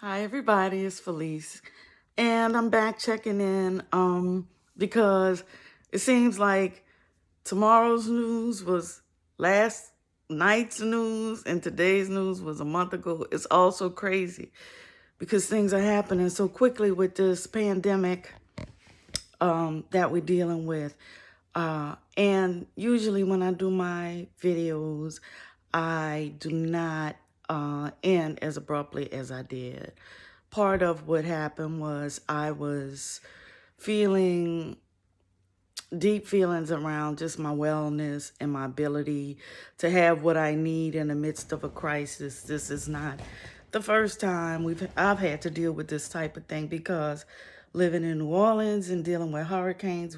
Hi everybody, it's Felice. And I'm back checking in because it seems like tomorrow's news was last night's news and today's news was a month ago. It's all so crazy because things are happening so quickly with this pandemic that we're dealing with. And usually when I do my videos, I do not end as abruptly as I did. Part of what happened was I was feeling deep feelings around just my wellness and my ability to have what I need in the midst of a crisis. This is not the first time I've had to deal with this type of thing because living in New Orleans and dealing with hurricanes,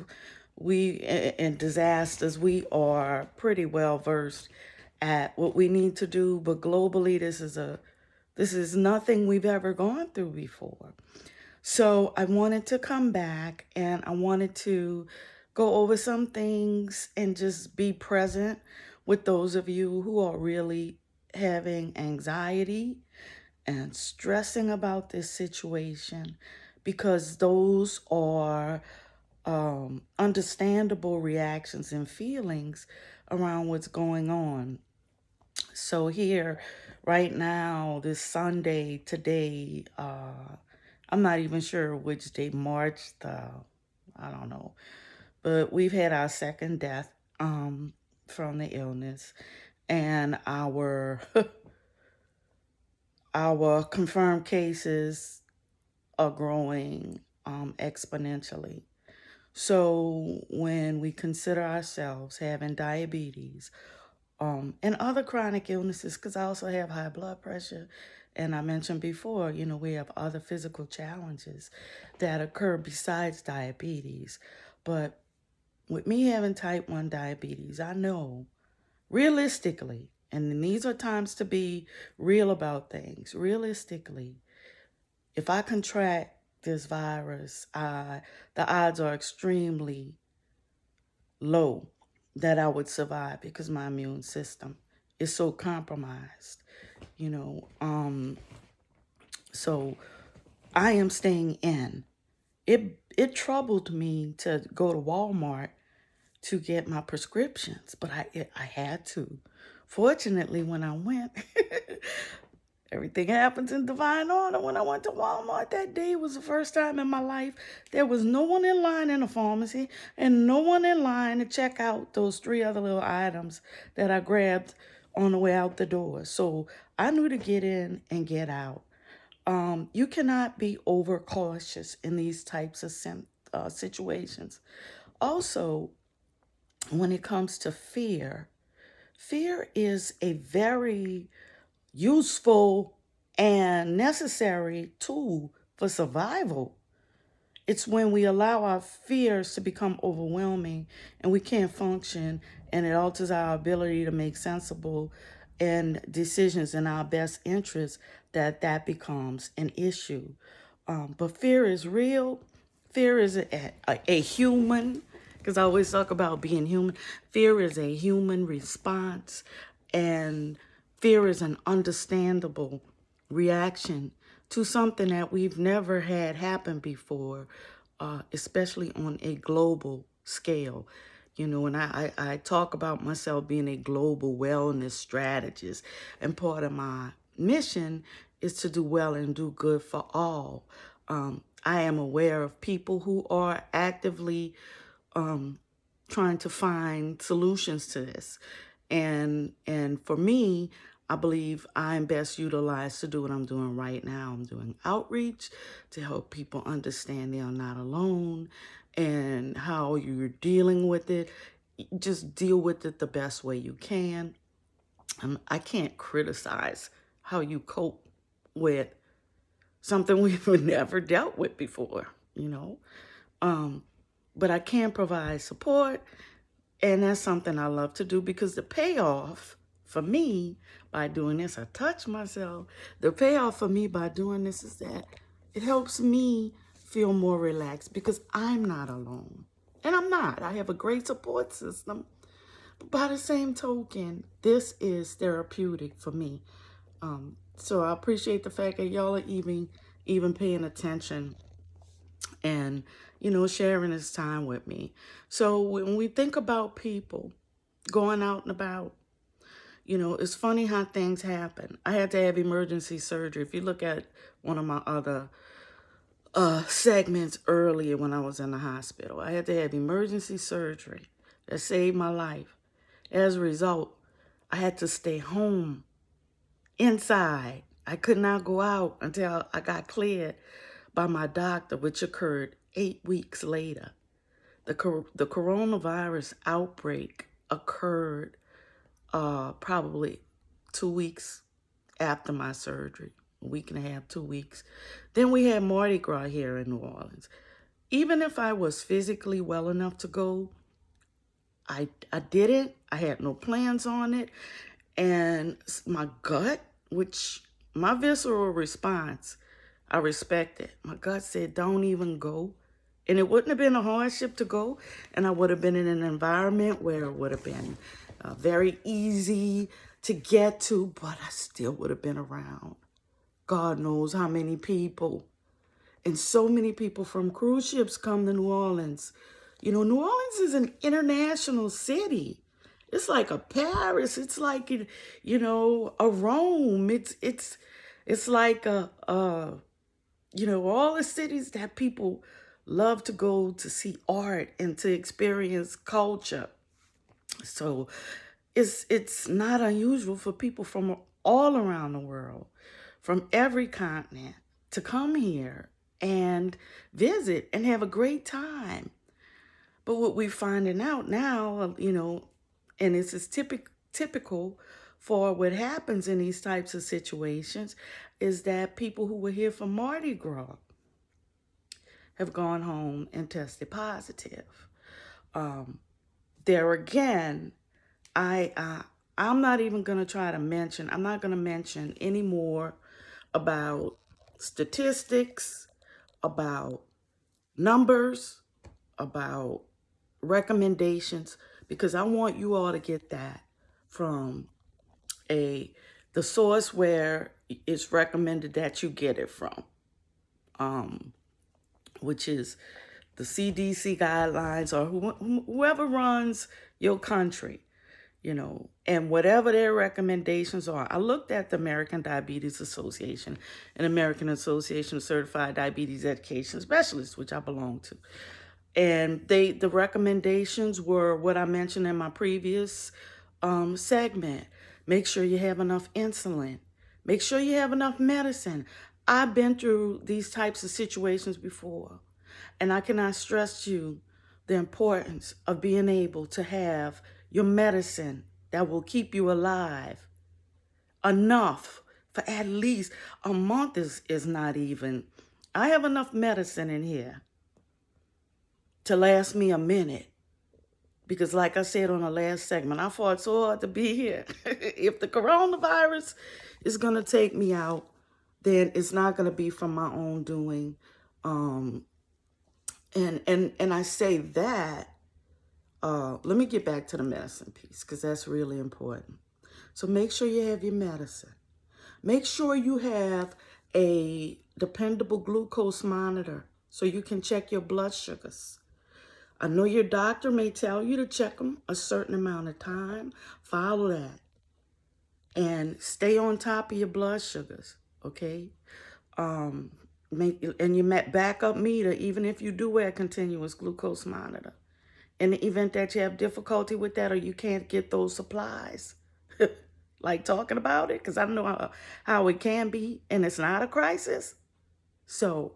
and disasters, we are pretty well versed at what we need to do. But globally, this is nothing we've ever gone through before. So I wanted to come back and I wanted to go over some things and just be present with those of you who are really having anxiety and stressing about this situation, because those are understandable reactions and feelings around what's going on. So here, right now, this Sunday, today, I'm not even sure which day, I don't know. But we've had our second death from the illness, and our our confirmed cases are growing exponentially. So when we consider ourselves having diabetes, and other chronic illnesses, because I also have high blood pressure. And I mentioned before, we have other physical challenges that occur besides diabetes. But with me having type 1 diabetes, I know realistically, and these are times to be real about things, realistically, if I contract this virus, the odds are extremely low that I would survive because my immune system is so compromised, you know. So I am staying in. It troubled me to go to Walmart to get my prescriptions, but I had to. Fortunately, when I went, everything happens in divine order. When I went to Walmart that day, was the first time in my life there was no one in line in the pharmacy and no one in line to check out those three other little items that I grabbed on the way out the door. So I knew to get in and get out. You cannot be overcautious in these types of situations. Also, when it comes to fear, fear is a very useful and necessary tool for survival. It's when we allow our fears to become overwhelming and we can't function, and it alters our ability to make sensible and decisions in our best interest, that becomes an issue. But fear is real. Fear is a human, because I always talk about being human. Fear is a human response, and fear is an understandable reaction to something that we've never had happen before, especially on a global scale. And I talk about myself being a global wellness strategist, and part of my mission is to do well and do good for all. I am aware of people who are actively trying to find solutions to this. And for me, I believe I'm best utilized to do what I'm doing right now. I'm doing outreach to help people understand they are not alone and how you're dealing with it. Just deal with it the best way you can. I can't criticize how you cope with something we've never dealt with before, you know. But I can provide support, and that's something I love to do, because the payoff for me by doing this, I touch myself, the payoff for me by doing this is that it helps me feel more relaxed because I'm not alone. And I'm not. I have a great support system. But by the same token, this is therapeutic for me. So I appreciate the fact that y'all are even paying attention and, sharing this time with me. So when we think about people going out and about, it's funny how things happen. I had to have emergency surgery. If you look at one of my other segments earlier when I was in the hospital, I had to have emergency surgery that saved my life. As a result, I had to stay home inside. I could not go out until I got cleared by my doctor, which occurred 8 weeks later. The coronavirus outbreak occurred probably 2 weeks after my surgery, a week and a half, 2 weeks. Then we had Mardi Gras here in New Orleans. Even if I was physically well enough to go, I didn't. I had no plans on it. And my gut, which my visceral response, I respect it. My gut said, don't even go. And it wouldn't have been a hardship to go. And I would have been in an environment where it would have been very easy to get to, but I still would have been around God knows how many people. And so many people from cruise ships come to New Orleans. New Orleans is an international city. It's like a Paris. It's like, a Rome. It's like all the cities that people love to go to see art and to experience culture. So it's not unusual for people from all around the world, from every continent, to come here and visit and have a great time. But what we're finding out now, and this is typical for what happens in these types of situations, is that people who were here for Mardi Gras have gone home and tested positive. There again, I'm not even going to try to mention, I'm not going to mention any more about statistics, about numbers, about recommendations, because I want you all to get that from the source where it's recommended that you get it from, which is the CDC guidelines, or whoever runs your country, and whatever their recommendations are. I looked at the American Diabetes Association and American Association of Certified Diabetes Education Specialists, which I belong to. And the recommendations were what I mentioned in my previous segment. Make sure you have enough insulin. Make sure you have enough medicine. I've been through these types of situations before, and I cannot stress to you the importance of being able to have your medicine that will keep you alive enough for at least a month. Is not even. I have enough medicine in here to last me a minute. Because like I said on the last segment, I fought so hard to be here. If the coronavirus is going to take me out, then it's not going to be from my own doing. And I say that, let me get back to the medicine piece, because that's really important. So make sure you have your medicine. Make sure you have a dependable glucose monitor so you can check your blood sugars. I know your doctor may tell you to check them a certain amount of time. Follow that. And stay on top of your blood sugars, okay? And your backup meter, even if you do wear a continuous glucose monitor. In the event that you have difficulty with that or you can't get those supplies, like talking about it, because I know how it can be, and it's not a crisis. So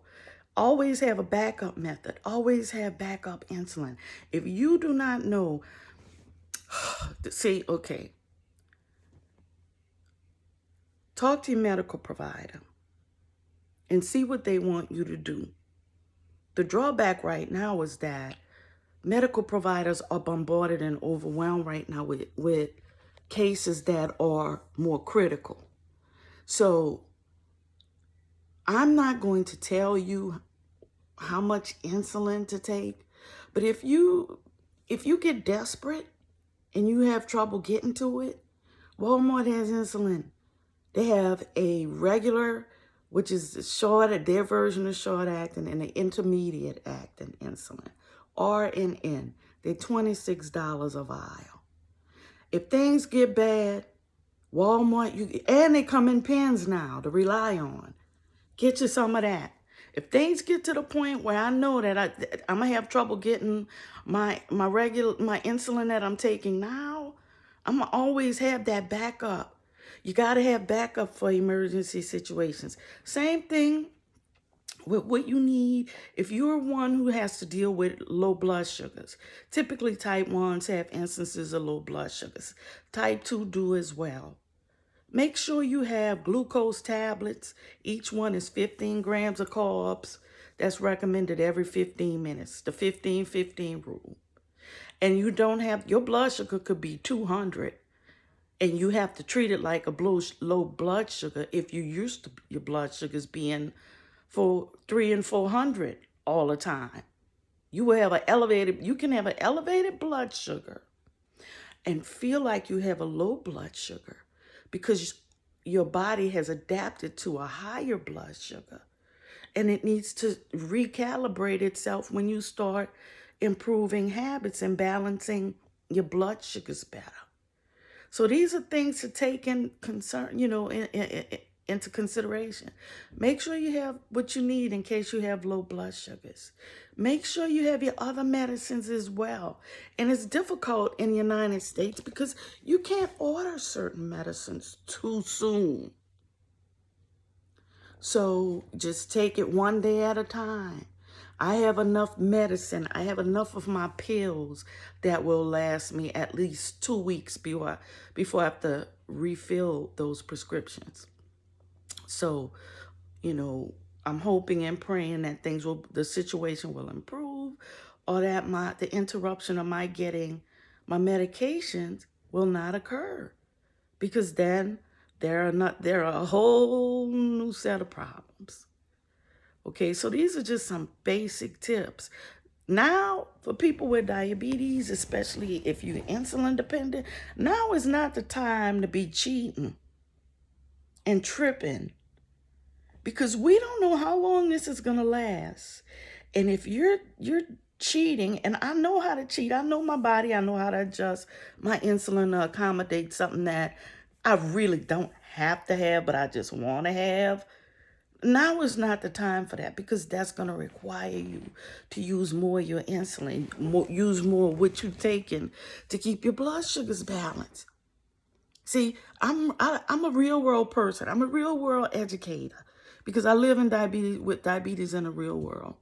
always have a backup method. Always have backup insulin. If you do not know, see, okay, talk to your medical provider and see what they want you to do. The drawback right now is that medical providers are bombarded and overwhelmed right now with cases that are more critical. So I'm not going to tell you how much insulin to take, but if you get desperate and you have trouble getting to it, Walmart has insulin They have a regular, which is their version of short-acting, and an intermediate-acting insulin, RNN. They're $26 a vial. If things get bad, Walmart, and they come in pens now to rely on. Get you some of that. If things get to the point where I know that I'm gonna have trouble getting my insulin that I'm taking now, I'm gonna always have that backup. You gotta have backup for emergency situations. Same thing with what you need if you're one who has to deal with low blood sugars. Typically type 1s have instances of low blood sugars. Type 2 do as well. Make sure you have glucose tablets. Each one is 15 grams of carbs. That's recommended every 15 minutes, the 15-15 rule. And you don't have, your blood sugar could be 200, and you have to treat it like a low blood sugar if you're used to your blood sugars being for 300 and 400 all the time. You can have an elevated blood sugar and feel like you have a low blood sugar because your body has adapted to a higher blood sugar, and it needs to recalibrate itself when you start improving habits and balancing your blood sugars better. So these are things to take into consideration. Make sure you have what you need in case you have low blood sugars. Make sure you have your other medicines as well. And it's difficult in the United States because you can't order certain medicines too soon. So just take it one day at a time. I have enough medicine. I have enough of my pills that will last me at least 2 weeks before I have to refill those prescriptions. So, I'm hoping and praying that the situation will improve, or that the interruption of my getting my medications will not occur, because then there are a whole new set of problems. Okay, so these are just some basic tips. Now, for people with diabetes, especially if you're insulin dependent, now is not the time to be cheating and tripping, because we don't know how long this is going to last. And if you're cheating, and I know how to cheat, I know my body, I know how to adjust my insulin to accommodate something that I really don't have to have, but I just want to have. Now is not the time for that, because that's going to require you to use more of your insulin, use more of what you're taking to keep your blood sugars balanced. See, I'm a real world person. I'm a real world educator, because I live with diabetes in the real world.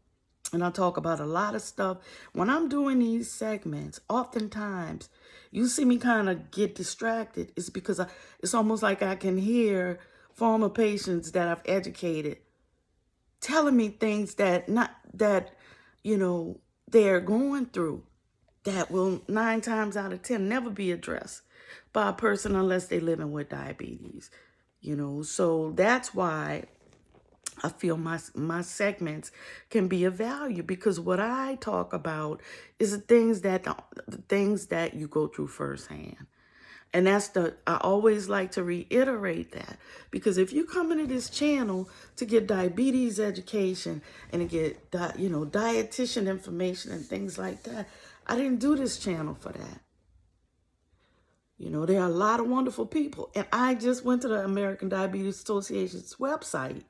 And I talk about a lot of stuff. When I'm doing these segments, oftentimes you see me kind of get distracted. It's because it's almost like I can hear former patients that I've educated telling me things that they're going through, that will 9 times out of 10 never be addressed by a person unless they're living with diabetes. So that's why I feel my segments can be of value, because what I talk about is the things that you go through firsthand. And I always like to reiterate that, because if you come into this channel to get diabetes education and to get, dietitian information and things like that, I didn't do this channel for that. There are a lot of wonderful people. And I just went to the American Diabetes Association's website,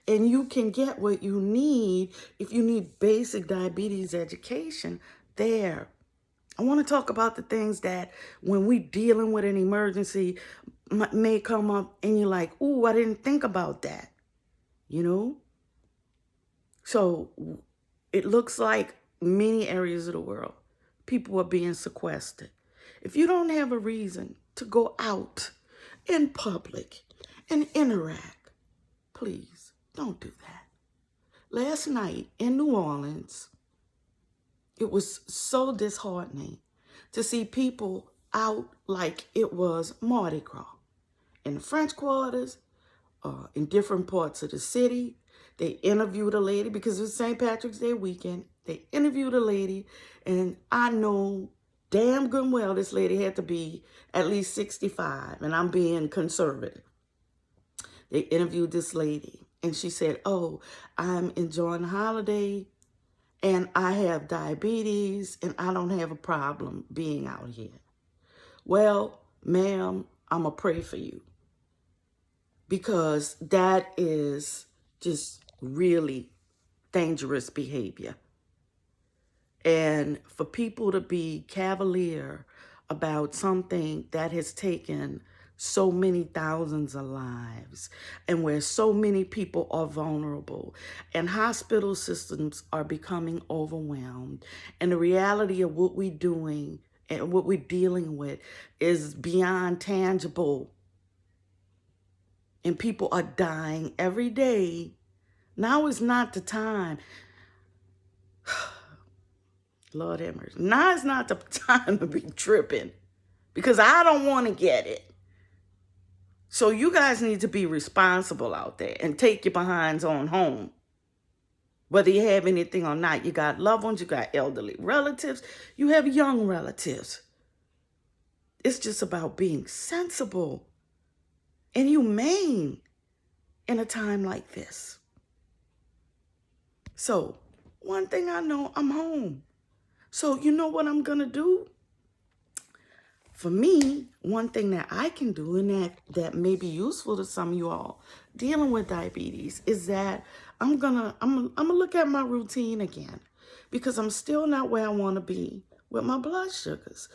and you can get what you need if you need basic diabetes education there. I want to talk about the things that when we're dealing with an emergency may come up and you're like, ooh, I didn't think about that, So it looks like many areas of the world, people are being sequestered. If you don't have a reason to go out in public and interact, please don't do that. Last night in New Orleans, it was so disheartening to see people out like it was Mardi Gras. In the French quarters, in different parts of the city, they interviewed a lady, because it was St. Patrick's Day weekend. They interviewed a lady, and I know damn good and well this lady had to be at least 65, and I'm being conservative. They interviewed this lady, and she said, "Oh, I'm enjoying the holiday, and I have diabetes, and I don't have a problem being out here." Well, ma'am, I'm going to pray for you, because that is just really dangerous behavior. And for people to be cavalier about something that has taken so many thousands of lives, and where so many people are vulnerable, and hospital systems are becoming overwhelmed, and the reality of what we're doing and what we're dealing with is beyond tangible, and people are dying every day. Now is not the time. Lord have mercy. Now is not the time to be tripping, because I don't want to get it. So you guys need to be responsible out there and take your behinds on home. Whether you have anything or not, you got loved ones, you got elderly relatives, you have young relatives. It's just about being sensible and humane in a time like this. So one thing I know, I'm home. So you know what I'm going to do? For me, one thing that I can do, and that may be useful to some of you all dealing with diabetes, is that I'm gonna look at my routine again, because I'm still not where I want to be with my blood sugars,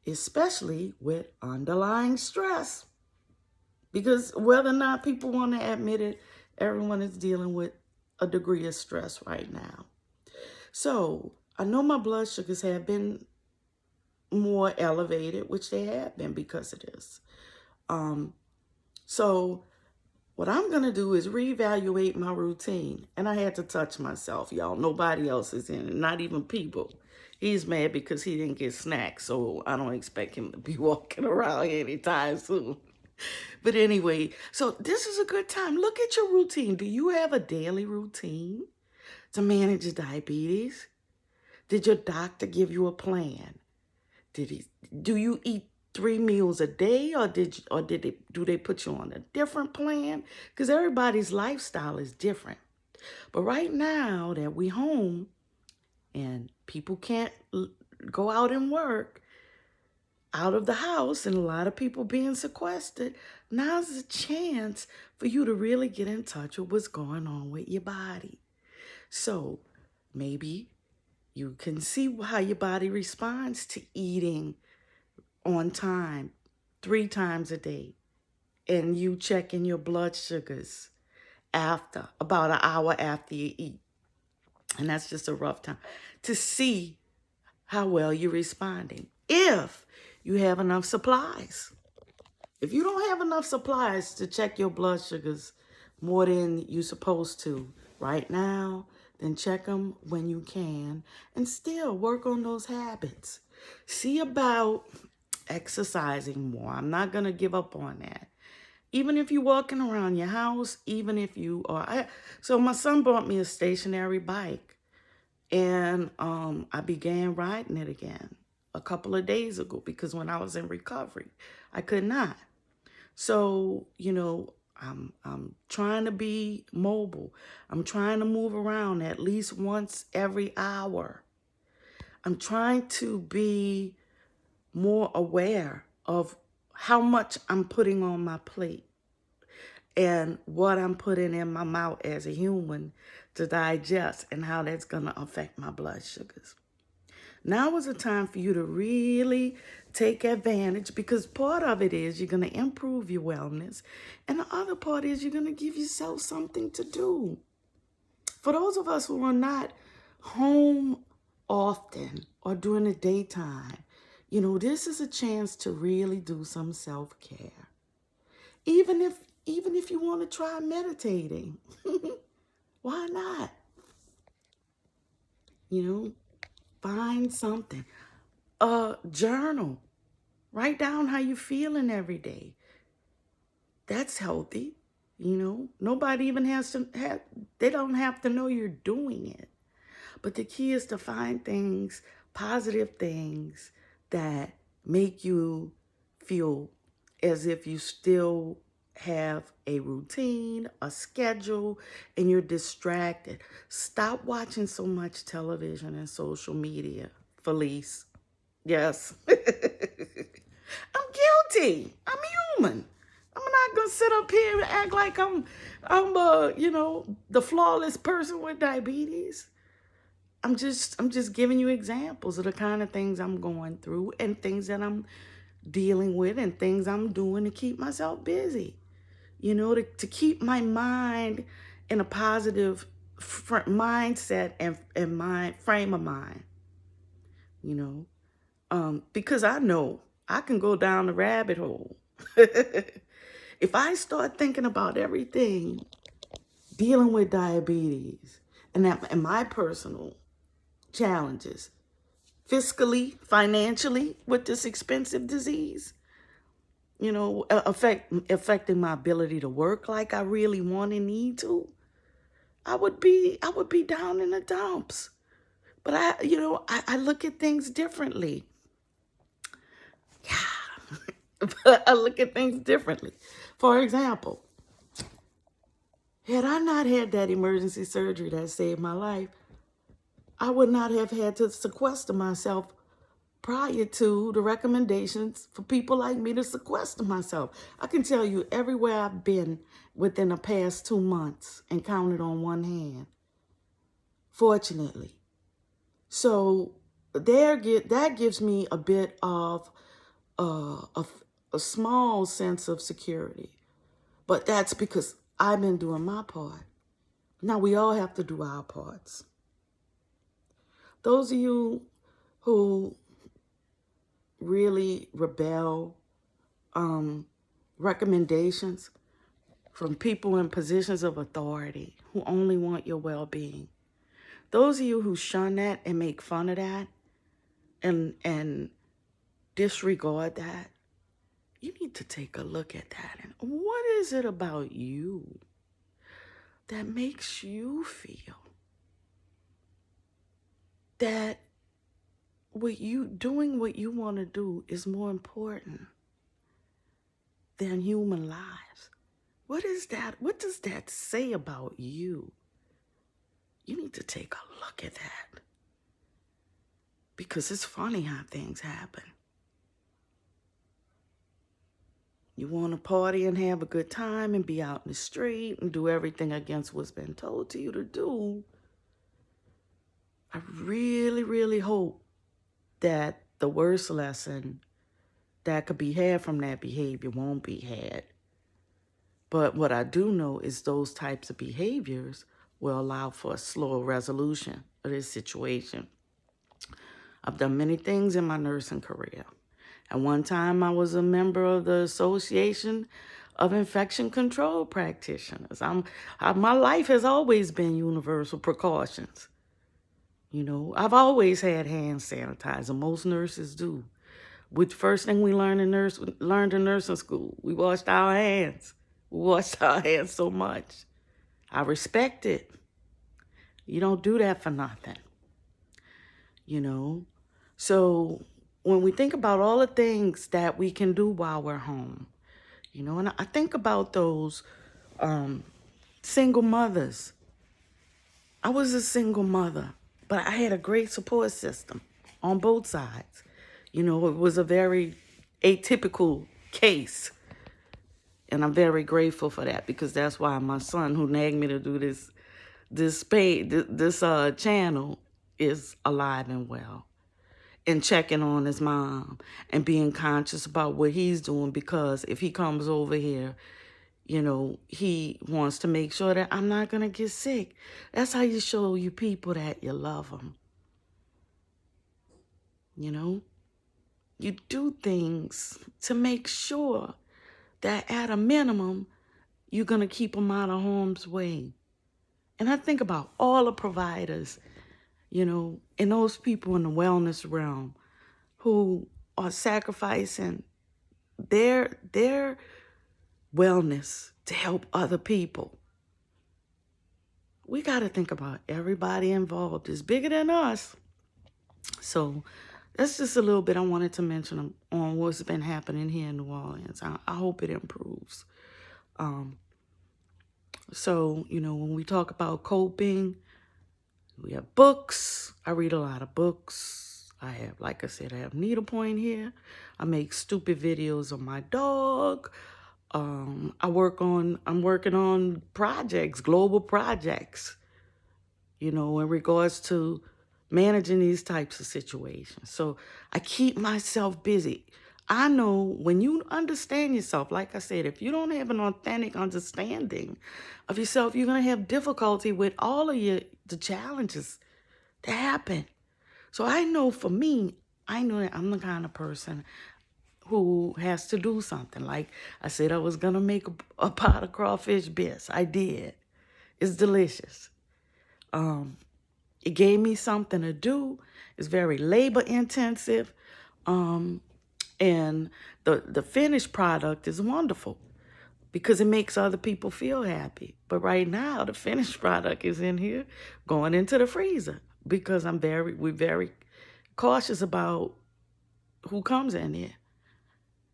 especially with underlying stress. Because whether or not people want to admit it, everyone is dealing with a degree of stress right now. So I know my blood sugars have been more elevated, which they have been because of this. So what I'm going to do is reevaluate my routine. And I had to touch myself, y'all. Nobody else is in it, not even people. He's mad because he didn't get snacks, so I don't expect him to be walking around anytime soon. But anyway, so this is a good time. Look at your routine. Do you have a daily routine to manage diabetes? Did your doctor give you a plan? Do you eat 3 meals a day, or do they put you on a different plan? Because everybody's lifestyle is different. But right now that we home and people can't go out and work out of the house, and a lot of people being sequestered, now's a chance for you to really get in touch with what's going on with your body. So maybe you can see how your body responds to eating on time 3 times a day, and you checking your blood sugars after about an hour after you eat. And that's just a rough time to see how well you're responding. If you have enough supplies. If you don't have enough supplies to check your blood sugars more than you're supposed to right now, then check them when you can, and still work on those habits. See about exercising more. I'm not going to give up on that. Even if you're walking around your house, even if you are. So my son bought me a stationary bike, and I began riding it again a couple of days ago, because when I was in recovery, I could not. So, I'm trying to be mobile. I'm trying to move around at least once every hour. I'm trying to be more aware of how much I'm putting on my plate and what I'm putting in my mouth as a human to digest, and how that's going to affect my blood sugars. Now is a time for you to really take advantage, because part of it is you're going to improve your wellness, and the other part is you're going to give yourself something to do. For those of us who are not home often or during the daytime, this is a chance to really do some self-care. Even if you want to try meditating, why not? Find something. Journal. Write down how you're feeling every day. That's healthy. Nobody even they don't have to know you're doing it. But the key is to find things, positive things, that make you feel as if you still have a routine, a schedule, and you're distracted. Stop watching so much television and social media, Felice. Yes. I'm guilty. I'm human. I'm not gonna sit up here and act like I'm the flawless person with diabetes. I'm just giving you examples of the kind of things I'm going through and things that I'm dealing with and things I'm doing to keep myself busy. To keep my mind in a positive mindset and mind frame of mind. You know, because I know I can go down the rabbit hole. If I start thinking about everything dealing with diabetes and my personal challenges, fiscally, financially, with this expensive disease, affecting my ability to work like I really want and need to, I would be down in the dumps. But I look at things differently. I look at things differently. For example, had I not had that emergency surgery that saved my life, I would not have had to sequester myself prior to the recommendations for people like me to sequester myself. I can tell you everywhere I've been within the past 2 months and counted on one hand, fortunately. So that gives me a bit of a small sense of security. But that's because I've been doing my part. Now we all have to do our parts. Those of you who really rebel recommendations from people in positions of authority who only want your well-being, those of you who shun that and make fun of that and disregard that, you need to take a look at that. And what is it about you that makes you feel that what you want to do is more important than human lives? What is that? What does that say about you? You need to take a look at that. Because it's funny how things happen. You want to party and have a good time and be out in the street and do everything against what's been told to you to do. I really, really hope that the worst lesson that could be had from that behavior won't be had. But what I do know is those types of behaviors will allow for a slower resolution of this situation. I've done many things in my nursing career. At one time, I was a member of the Association of Infection Control Practitioners. My life has always been universal precautions. I've always had hand sanitizer. Most nurses do. Which first thing we learned in nursing school, we washed our hands. We washed our hands so much. I respect it. You don't do that for nothing. So when we think about all the things that we can do while we're home, and I think about those single mothers. I was a single mother, but I had a great support system on both sides. It was a very atypical case. And I'm very grateful for that, because that's why my son, who nagged me to do this channel, is alive and well and checking on his mom and being conscious about what he's doing, because if he comes over here, he wants to make sure that I'm not going to get sick. That's how you show you people that you love them. You do things to make sure that at a minimum, you're going to keep them out of harm's way. And I think about all the providers, and those people in the wellness realm who are sacrificing their wellness to help other people. We got to think about everybody involved. It's bigger than us. So that's just a little bit I wanted to mention on what's been happening here in New Orleans. I hope it improves. So, when we talk about coping, we have books. I read a lot of books. Like I said, I have needlepoint here. I make stupid videos of my dog. I'm working on projects, global projects, in regards to managing these types of situations. So I keep myself busy. I know when you understand yourself, like I said, if you don't have an authentic understanding of yourself, you're going to have difficulty with all of the challenges that happen. So I know for me, I know that I'm the kind of person who has to do something. Like I said, I was going to make a pot of crawfish bisque. I did. It's delicious. It gave me something to do. It's very labor intensive. And the finished product is wonderful because it makes other people feel happy. But right now, the finished product is in here going into the freezer because we're very cautious about who comes in here,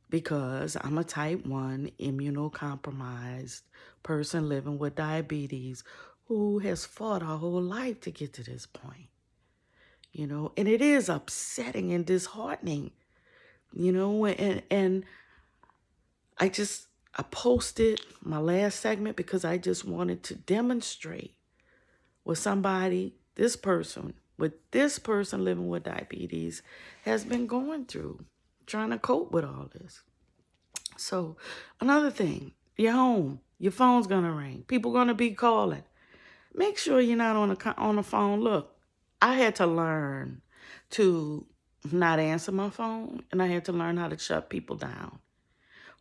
because I'm a type 1 immunocompromised person living with diabetes who has fought our whole life to get to this point. And it is upsetting and disheartening, and I posted my last segment because I just wanted to demonstrate what this person living with diabetes has been going through, trying to cope with all this. So another thing, you're home, your phone's gonna ring, people gonna be calling. Make sure you're not on the phone. Look, I had to learn to not answer my phone, and I had to learn how to shut people down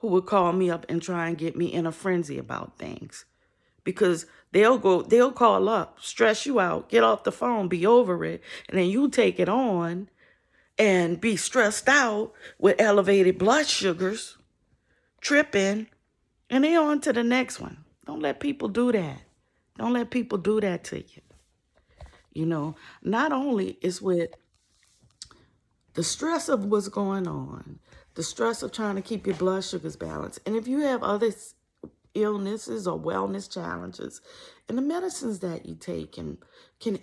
who would call me up and try and get me in a frenzy about things. Because they'll call up, stress you out, get off the phone, be over it, and then you take it on and be stressed out with elevated blood sugars, tripping, and they on to the next one. Don't let people do that. Don't let people do that to you. Not only is with the stress of what's going on, the stress of trying to keep your blood sugars balanced, and if you have other illnesses or wellness challenges, and the medicines that you take can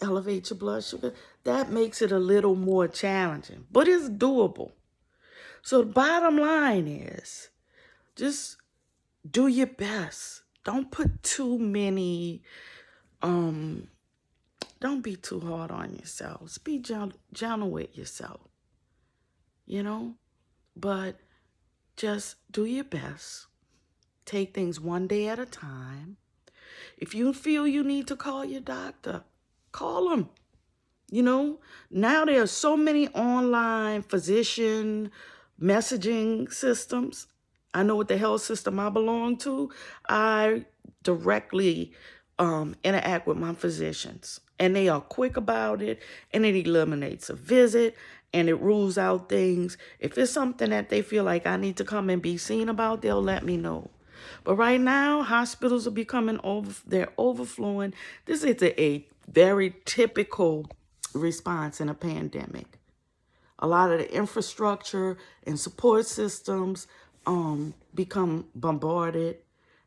elevate your blood sugar, that makes it a little more challenging, but it's doable. So the bottom line is just do your best. Don't put too many, don't be too hard on yourselves. Be gentle with yourself, but just do your best. Take things one day at a time. If you feel you need to call your doctor, call them. Now there are so many online physician messaging systems. I know with the health system I belong to, I directly interact with my physicians, and they are quick about it, and it eliminates a visit, and it rules out things. If it's something that they feel like I need to come and be seen about, they'll let me know. But right now, hospitals are becoming they're overflowing. This is a very typical response in a pandemic. A lot of the infrastructure and support systems become bombarded.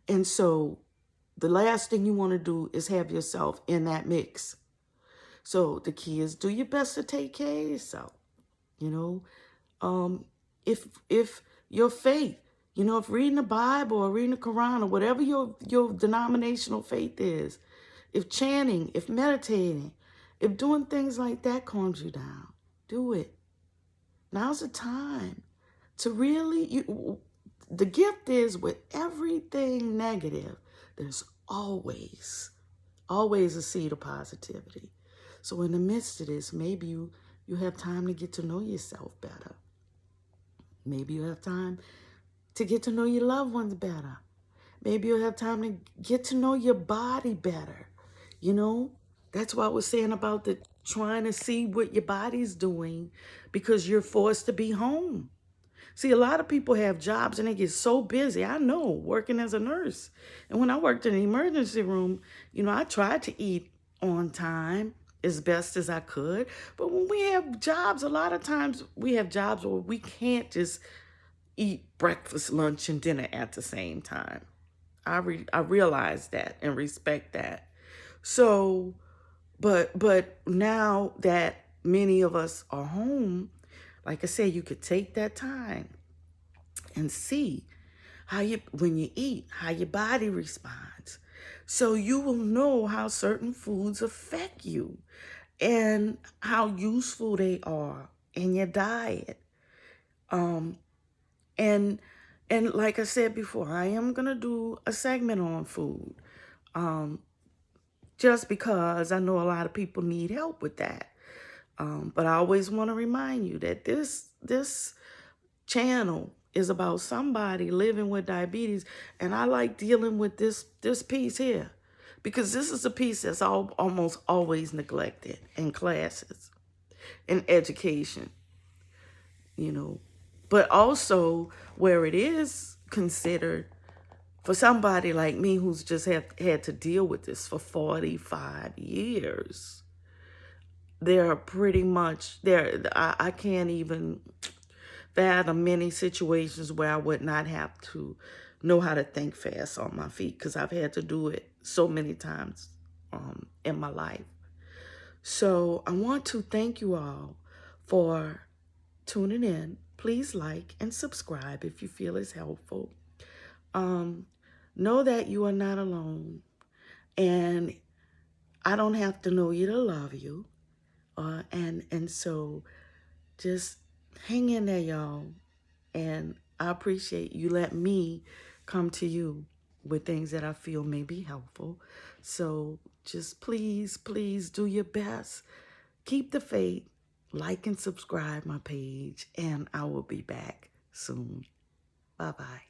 And so the last thing you want to do is have yourself in that mix. So the key is do your best to take care of yourself. If your faith, if reading the Bible or reading the Quran or whatever your denominational faith is, if chanting, if meditating, if doing things like that calms you down, do it. Now's the time to really, the gift is with everything negative, there's always a seed of positivity. So in the midst of this, maybe you have time to get to know yourself better. Maybe you have time to get to know your loved ones better. Maybe you'll have time to get to know your body better. That's why I was saying about trying to see what your body's doing, because you're forced to be home. See, a lot of people have jobs and they get so busy. I know, working as a nurse. And when I worked in the emergency room, I tried to eat on time as best as I could. But when we have jobs, a lot of times we have jobs where we can't just eat breakfast, lunch, and dinner at the same time. I realize that and respect that. So, but now that many of us are home, like I said, you could take that time and see how you, when you eat, how your body responds. So you will know how certain foods affect you and how useful they are in your diet. Um, and and like I said before, I am gonna do a segment on food. Um, just because I know a lot of people need help with that. But I always want to remind you that this channel is about somebody living with diabetes, and I like dealing with this piece here because this is a piece that's almost always neglected in classes, in education, you know, but also where it is considered for somebody like me who's just had to deal with this for 45 years. They're pretty much there. I can't even fathom many situations where I would not have to know how to think fast on my feet because I've had to do it so many times in my life. So I want to thank you all for tuning in. Please like and subscribe if you feel it's helpful. Um, know that you are not alone, and I don't have to know you to love you. And so just hang in there, y'all. And I appreciate you let me come to you with things that I feel may be helpful. So just please, please do your best. Keep the faith. Like and subscribe my page, and I will be back soon. Bye-bye.